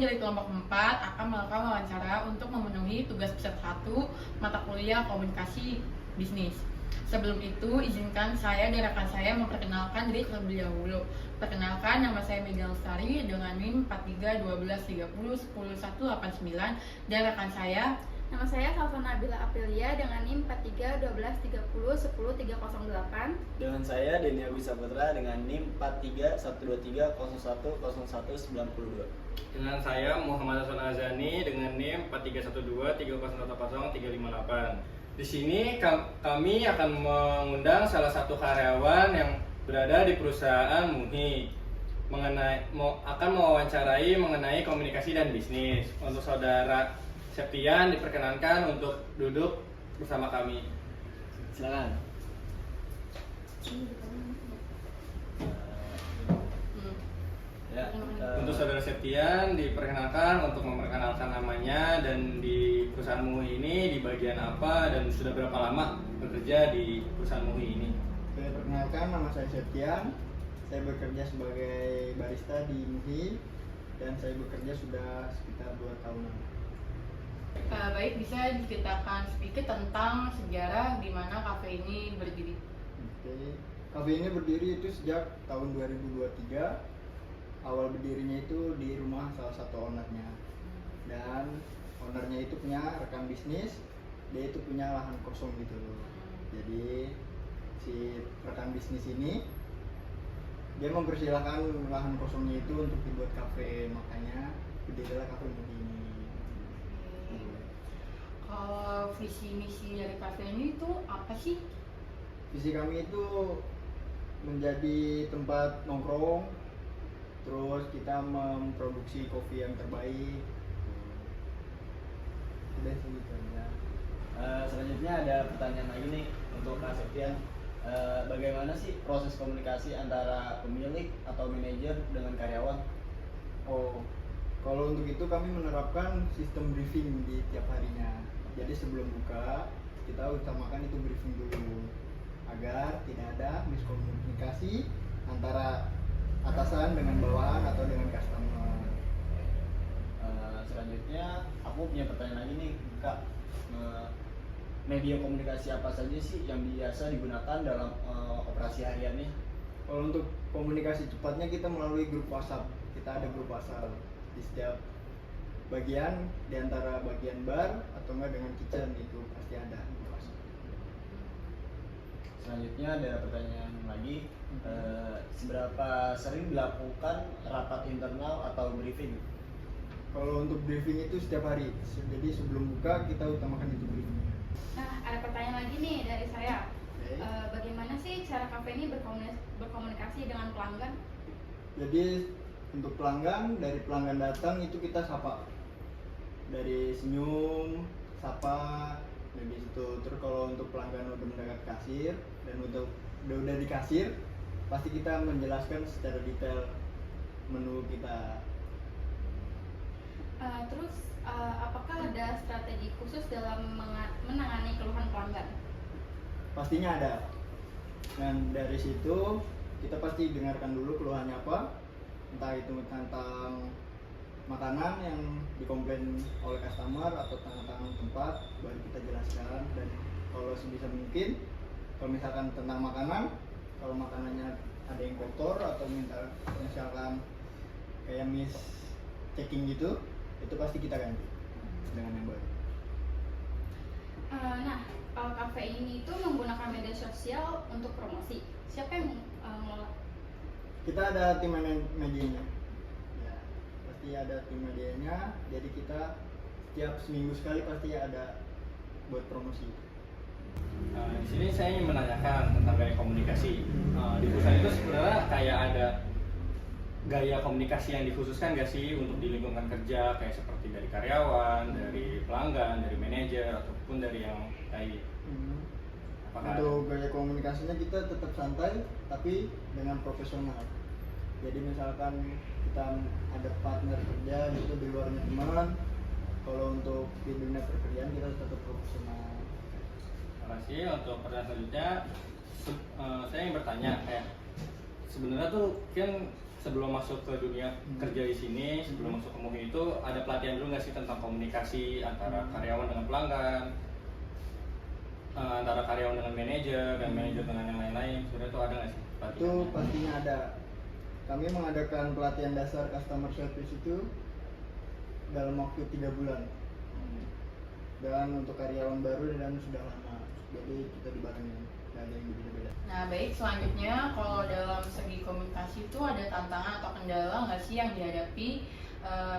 dari kelompok 4 akan melakukan wawancara untuk memenuhi tugas peserta 1 mata kuliah komunikasi bisnis. Sebelum itu, izinkan saya dan rekan saya memperkenalkan diri terlebih dahulu. Perkenalkan, nama saya Mega Lestari dengan NIM 431230101189 dan rekan saya. Nama saya Salvana Nabila Aprilia dengan NIM 431230101308. Dengan saya Denny Agus Saputra dengan NIM 431321010192. Dengan saya Muhammad Hasan Azani dengan NIM 431230800358. Di sini kami akan mengundang salah satu karyawan yang berada di perusahaan MUHI akan mewawancarai mengenai komunikasi dan bisnis. Untuk saudara Septian diperkenankan untuk duduk bersama kami. Silakan. Untuk saudara Septian diperkenalkan untuk memperkenalkan namanya dan di perusahaan MUHI ini di bagian apa dan sudah berapa lama bekerja di perusahaan MUHI ini. Perkenalkan, nama saya Septian. Saya bekerja sebagai barista di MUHI dan saya bekerja sudah sekitar 2 tahunan. Baik, bisa diceritakan sedikit tentang sejarah di mana kafe ini berdiri. Oke. Kafe ini berdiri itu sejak tahun 2023. Awal berdirinya itu di rumah salah satu ownernya. Dan ownernya itu punya rekan bisnis, dia itu punya lahan kosong gitu. Jadi si rekan bisnis ini dia mempersilahkan lahan kosongnya itu untuk dibuat kafe, makanya berdirilah kafe ini. Kalau visi misi dari kafe ini itu apa sih? Visi kami itu menjadi tempat nongkrong, terus kita memproduksi kopi yang terbaik. Udah sih gitu aja. Selanjutnya ada pertanyaan lagi nih untuk Kak Septian. Bagaimana sih proses komunikasi antara pemilik atau manajer dengan karyawan? Oh, kalau untuk itu kami menerapkan sistem briefing di tiap harinya. Jadi sebelum buka, kita utamakan itu briefing dulu agar tidak ada miskomunikasi antara atasan dengan bawahan atau dengan customer. Selanjutnya aku punya pertanyaan lagi nih Kak. Media komunikasi apa saja sih yang biasa digunakan dalam operasi hariannya? Kalau untuk komunikasi cepatnya kita melalui grup WhatsApp. Kita ada grup WhatsApp di setiap bagian, di antara bagian bar atau enggak dengan kitchen itu pasti ada grup WhatsApp. Selanjutnya ada pertanyaan lagi. Seberapa sering dilakukan rapat internal atau briefing? Kalau untuk briefing itu setiap hari. Jadi sebelum buka kita utamakan itu briefing. Nah, ada pertanyaan lagi nih dari saya. Oke. Bagaimana sih cara kafe ini berkomunikasi dengan pelanggan? Jadi untuk pelanggan, dari pelanggan datang itu kita sapa. Dari senyum, sapa, dari situ. Terus kalau untuk pelanggan udah mendekat kasir dan udah di kasir, pasti kita menjelaskan secara detail menu kita. Apakah ada strategi khusus dalam menangani keluhan pelanggan? Pastinya ada. Dan dari situ kita pasti dengarkan dulu keluhannya apa, entah itu tentang makanan yang dikomplain oleh customer atau tentang tempat, baru kita jelaskan. Dan kalau sebisa mungkin, kalau misalkan tentang makanan, kalau makanannya ada yang kotor atau misalkan kayak miss checking gitu, itu pasti kita ganti dengan yang baru. Kafe ini itu menggunakan media sosial untuk promosi. Siapa yang mengelola? Kita ada tim medianya. Ya, pasti ada tim medianya. Jadi kita setiap seminggu sekali pasti ada buat promosi. Di sini saya ingin menanyakan tentang gaya komunikasi. Di perusahaan itu sebenarnya kayak ada gaya komunikasi yang dikhususkan nggak sih untuk di lingkungan kerja, kayak seperti dari karyawan, dari pelanggan, dari manajer ataupun dari yang lain? Untuk gaya komunikasinya kita tetap santai tapi dengan profesional. Jadi misalkan kita ada partner kerja gitu di luarnya teman, kalau untuk di dunia pekerjaan kita tetap profesional. Terima kasih. Untuk pertanyaan selanjutnya, saya ingin bertanya kayak sebenarnya tuh kan sebelum masuk ke dunia kerja di sini, sebelum masuk ke MUHI itu ada pelatihan dulu nggak sih tentang komunikasi antara karyawan dengan pelanggan, antara karyawan dengan manajer dan manajer dengan yang lain-lain? Sebenarnya itu ada nggak sih Itu pelatihannya? pastinya ada. Kami mengadakan pelatihan dasar customer service itu dalam waktu 3 bulan. Dan untuk karyawan baru dan sudah lama, jadi kita dibarengin, nggak ada yang berbeda-beda. Nah, baik, selanjutnya kalau dalam segi komunikasi itu ada tantangan atau kendala nggak sih yang dihadapi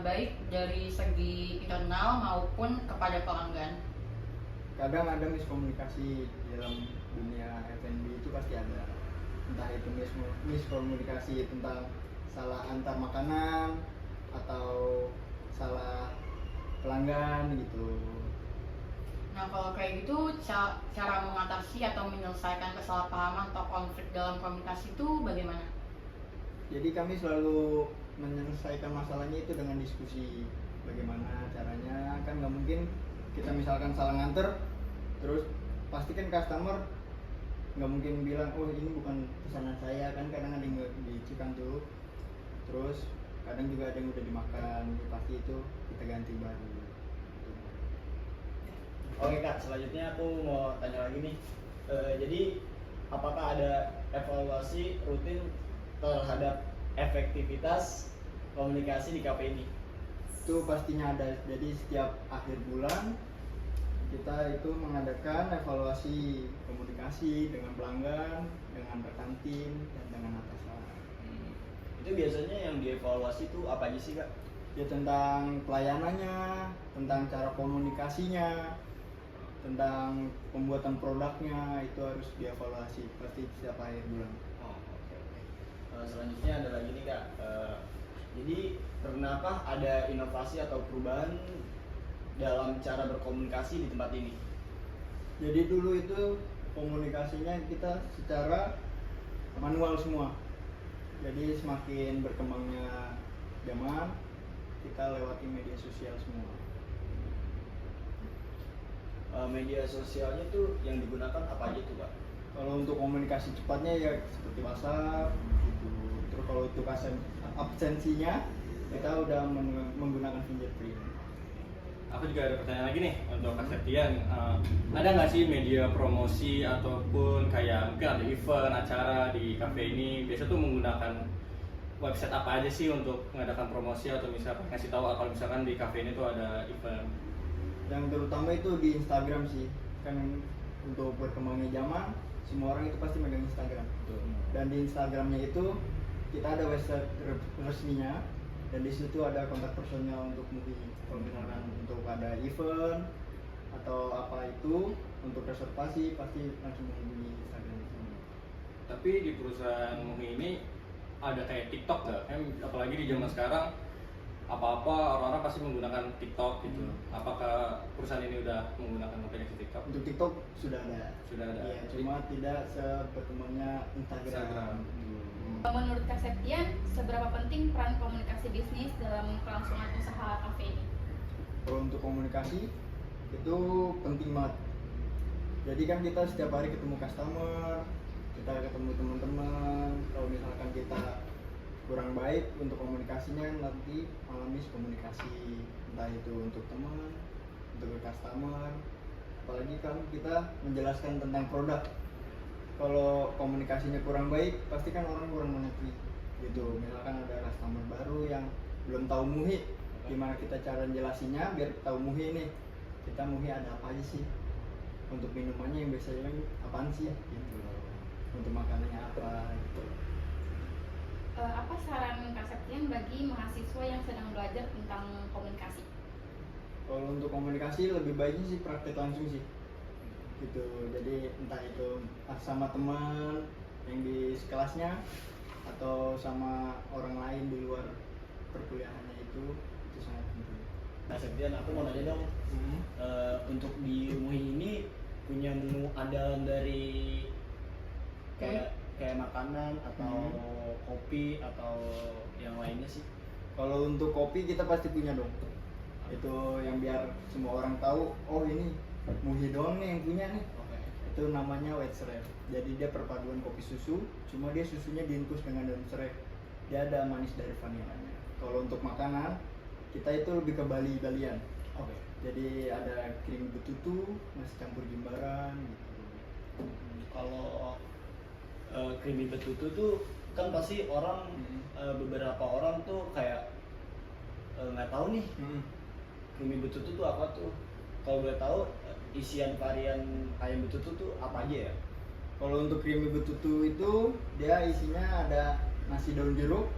baik dari segi internal maupun kepada pelanggan? Kadang ada miskomunikasi di dalam dunia F&B itu pasti ada. Entah itu miskomunikasi tentang salah antar makanan atau salah pelanggan gitu. Nah, kalau kayak gitu, cara mengatasi atau menyelesaikan kesalahpahaman atau konflik dalam komunikasi itu bagaimana? Jadi kami selalu menyelesaikan masalahnya itu dengan diskusi. Bagaimana caranya, kan nggak mungkin kita misalkan salah nganter, terus pasti kan customer nggak mungkin bilang, oh ini bukan pesanan saya, kan kadang ada yang dicikan tuh. Terus kadang juga ada yang udah dimakan, pasti itu kita ganti baru. Oke Kak, selanjutnya aku mau tanya lagi nih. Jadi apakah ada evaluasi rutin terhadap efektivitas komunikasi di kafe ini? Itu pastinya ada. Jadi setiap akhir bulan kita itu mengadakan evaluasi komunikasi dengan pelanggan, dengan rekan tim, dan dengan atasan. Itu biasanya yang dievaluasi itu apa aja sih Kak? Ya tentang pelayanannya, tentang cara komunikasinya, tentang pembuatan produknya, itu harus dievaluasi pasti setiap akhir bulan. Oh, oke. Selanjutnya ada lagi nih Kak. Jadi pernahkah ada inovasi atau perubahan dalam cara berkomunikasi di tempat ini? Jadi dulu itu komunikasinya kita secara manual semua. Jadi semakin berkembangnya zaman, kita lewati media sosial semua. Media sosialnya tuh yang digunakan apa aja tuh Kak? Kalau untuk komunikasi cepatnya ya seperti WhatsApp gitu. Terus kalau untuk absensinya kita udah menggunakan fingerprint. Aku juga ada pertanyaan lagi nih untuk Kak Septian. Ada nggak sih media promosi ataupun kayak mungkin ada event, acara di kafe ini? Biasa tuh menggunakan website apa aja sih untuk mengadakan promosi atau misalkan ngasih tahu kalau misalkan di kafe ini tuh ada event? Yang terutama itu di Instagram sih. Kan untuk berkembangnya zaman, semua orang itu pasti megang Instagram. Dan di Instagramnya itu kita ada website resminya, dan di situ ada kontak personnya untuk MUHI. Kalau misalkan untuk ada event atau apa itu untuk reservasi pasti langsung menghubungi Instagram itu. Tapi di perusahaan MUHI ini ada kayak TikTok nggak? Apalagi di zaman sekarang apa-apa orang-orang pasti menggunakan TikTok gitu. Apakah perusahaan ini udah menggunakan aplikasi TikTok? Untuk TikTok sudah ada. Sudah ada. Iya, cuma tidak seberkembangnya Instagram. Menurut Kak Septian, seberapa penting peran komunikasi bisnis dalam kelangsungan usaha kafe ini? Kalau untuk komunikasi itu penting banget. Jadi kan kita setiap hari ketemu customer, kita ketemu teman-teman. Kalau misalkan kita kurang baik untuk komunikasinya, nanti alami komunikasi, entah itu untuk teman, untuk customer. Apalagi kan kita menjelaskan tentang produk. Kalau komunikasinya kurang baik, pasti kan orang kurang mengerti gitu. Misalkan ada customer baru yang belum tahu MUHI, gimana kita cara jelasinnya biar tahu MUHI nih. Kita MUHI ada apa aja sih? Untuk minumannya yang biasanya apaan sih gitu. Untuk makanannya apa gitu. Apa saran Kak Septian bagi mahasiswa yang sedang belajar tentang komunikasi? Kalau untuk komunikasi lebih baiknya sih praktek langsung sih gitu. Jadi entah itu sama teman yang di kelasnya atau sama orang lain di luar perkuliahannya, itu sangat penting. Nah Septian, aku mau nanya dong, untuk di MUHI ini punya menu andalan dari kayak makanan atau kopi atau yang lainnya sih? Kalau untuk kopi kita pasti punya dong. Itu yang biar semua orang tahu, oh ini MUHI doang nih yang punya nih. Oke. Itu namanya white seref. Jadi dia perpaduan kopi susu, cuma dia susunya diinfus dengan daun seref. dia ada manis dari vanilanya. Kalau untuk makanan kita itu lebih ke Bali-Balian. Oke. Jadi ada krim betutu, nasi campur jimbaran gitu. Kalau creamy betutu tuh kan pasti orang beberapa orang tuh kayak nggak tahu nih creamy betutu tuh apa tuh. Kalau gue tahu isian varian ayam betutu tuh apa aja ya? Kalau untuk creamy betutu itu dia isinya ada nasi daun jeruk,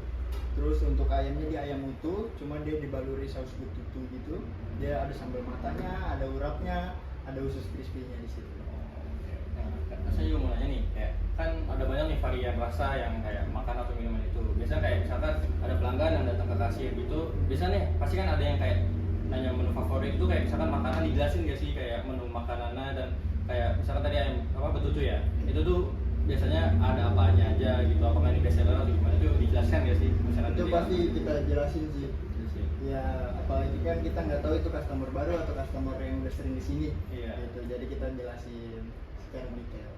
terus untuk ayamnya dia ayam utuh, cuma dia dibaluri saus betutu gitu. Dia ada sambal matanya, ada urapnya, ada usus crispy-nya di situ. Nah, saya juga mau nanya nih, kayak kan ada banyak nih varian rasa yang kayak makan atau minuman itu. Biasa kayak misalkan ada pelanggan yang datang ke kasir gitu, biasa nih pasti kan ada yang kayak nanya menu favorit itu, kayak misalkan makanan dijelasin gak sih kayak menu makanannya, dan kayak misalkan tadi ayam apa betutu ya, itu tuh biasanya ada apa aja gitu, apakah ini best seller atau gimana, itu dijelaskan gak sih misalkan Itu tadi pasti kita jelasin sih. Jelasin. Ya apalagi kan kita nggak tahu itu customer baru atau customer yang udah sering di sini. Iya. Gitu. Jadi kita jelasin secara detail.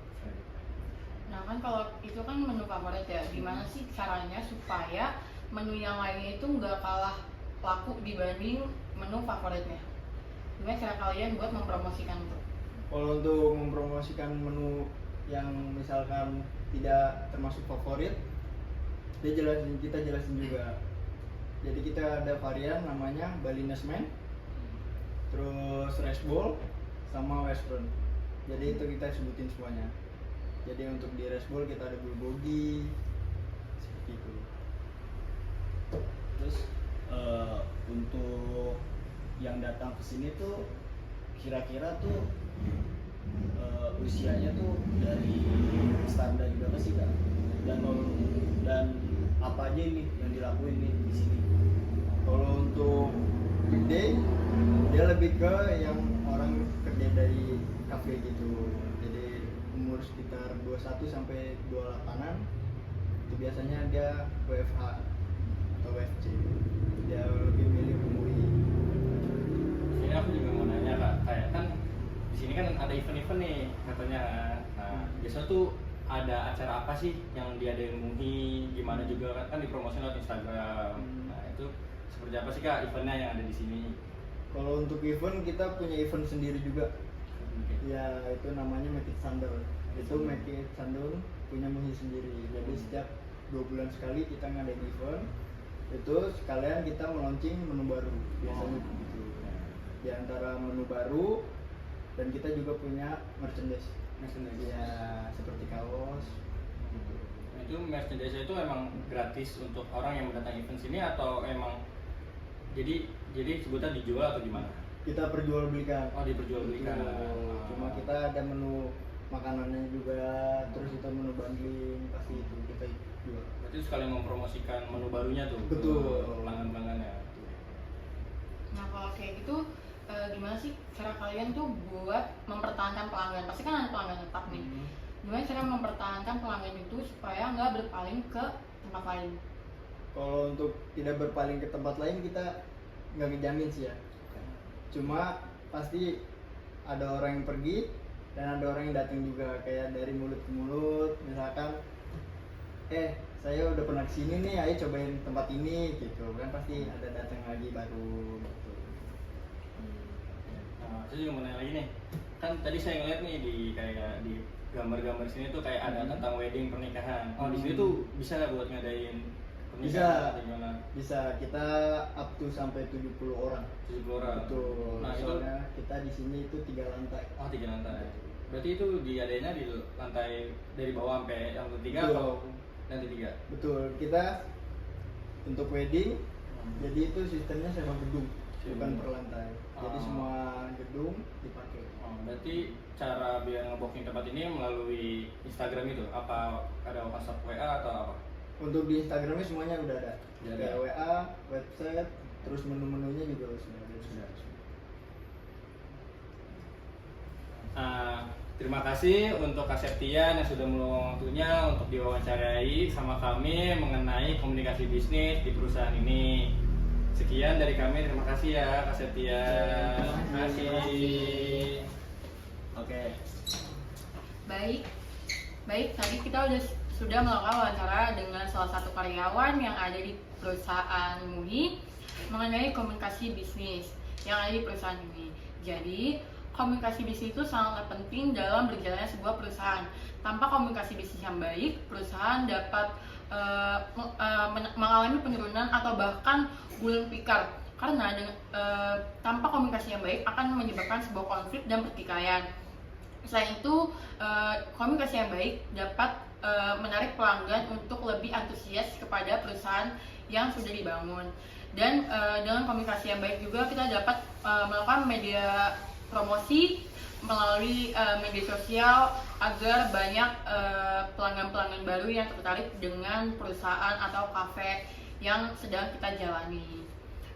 Nah kan kalau itu kan menu favorit ya, gimana sih caranya supaya menu yang lainnya itu nggak kalah laku dibanding menu favoritnya? Gimana cara kalian buat mempromosikan itu? Kalau untuk mempromosikan menu yang misalkan tidak termasuk favorit, kita jelasin juga. Jadi kita ada varian namanya Balinese Man, terus rice bowl, sama western. Jadi itu kita sebutin semuanya. Jadi untuk di rice bowl kita ada bulgogi, seperti itu. Terus untuk yang datang ke sini tuh kira-kira tuh usianya tuh dari standar berapa sih Kak? Dan apa aja ini yang dilakuin nih di sini? Kalau untuk weekday dia lebih ke yang orang kerja dari kafe gitu. Jadi umur sekitar 21 sampai 28-an itu biasanya dia WFH atau WFC. Dia lebih milih memilih. Ini aku juga mau nanya Kak, kayak kan di sini kan ada event-event nih katanya. Nah, biasanya tuh ada acara apa sih yang diadain MUHI, gimana juga kan dipromosi lewat Instagram. Nah, itu seperti apa sih Kak eventnya yang ada di sini? Kalau untuk event kita punya event sendiri juga. Ya itu namanya Make It Sandal. Itu Make It Sandal punya MUHI sendiri. Jadi setiap 2 bulan sekali kita ngadain event. Itu sekalian kita meluncing menu baru biasanya begitu. Di antara menu baru, dan kita juga punya merchandise. Ya seperti kaos gitu. Nah, itu merchandise itu emang gratis untuk orang yang mendatangi event sini atau emang jadi sebutan dijual atau gimana? Kita perjualbelikan. Oh, diperjualbelikan. Betul. Cuma kita ada menu makanannya juga, terus itu menu bundling, pasti itu kita jual. Berarti sekalian mempromosikan menu barunya tuh. Betul. Ke pelanggan-pelanggannya. Nah kalau kayak gitu gimana sih cara kalian tuh buat mempertahankan pelanggan? Pasti kan ada pelanggan tetap nih. Gimana cara mempertahankan pelanggan itu supaya nggak berpaling ke tempat lain? Kalau untuk tidak berpaling ke tempat lain kita nggak ngejamin sih ya. Cuma pasti ada orang yang pergi dan ada orang yang datang juga, kayak dari mulut ke mulut. Misalkan, saya udah pernah kesini nih, ayo cobain tempat ini gitu kan, pasti ada datang lagi baru gitu. Nah, saya juga mau nanya lagi nih. Kan tadi saya ngeliat nih di gambar-gambar sini tuh kayak ada tentang wedding pernikahan. Oh, di sini tuh bisa nggak buat ngadain pernikahan atau gimana? Bisa, kita up to sampai 70 orang. 70 orang. Betul. Nah, itu Soalnya kita di sini itu 3 lantai. oh 3 lantai. Berarti itu diadainnya di lantai dari bawah sampai yang ketiga Betul. atau lantai 3? Betul. Kita untuk wedding, jadi itu sistemnya sewa gedung, bukan per lantai. Jadi semua gedung dipakai. Oh, berarti cara biar ngebooking tempat ini melalui Instagram itu? Apa ada WhatsApp WA atau apa? Untuk di Instagramnya semuanya udah ada. Udah ada. Kayak WA, website, terus menu-menunya juga sudah ada. Terima kasih untuk Kak Septian yang sudah meluangkan waktunya untuk diwawancarai sama kami mengenai komunikasi bisnis di perusahaan ini. Sekian dari kami, terima kasih ya Kak Septian. Terima kasih. Oke. Baik, tadi kita udah sudah melakukan wawancara dengan salah satu karyawan yang ada di perusahaan MUHI mengenai komunikasi bisnis yang ada di perusahaan ini. Jadi, komunikasi bisnis itu sangat penting dalam berjalannya sebuah perusahaan. Tanpa komunikasi bisnis yang baik, perusahaan dapat mengalami penurunan atau bahkan gulung tikar. Karena tanpa komunikasi yang baik akan menyebabkan sebuah konflik dan pertikaian. Selain itu, komunikasi yang baik dapat menarik pelanggan untuk lebih antusias kepada perusahaan yang sudah dibangun. Dan dengan komunikasi yang baik juga kita dapat melakukan media promosi melalui media sosial agar banyak pelanggan-pelanggan baru yang tertarik dengan perusahaan atau kafe yang sedang kita jalani.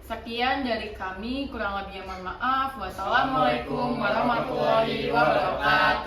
Sekian dari kami, kurang lebihnya mohon maaf. Wassalamualaikum warahmatullahi wabarakatuh.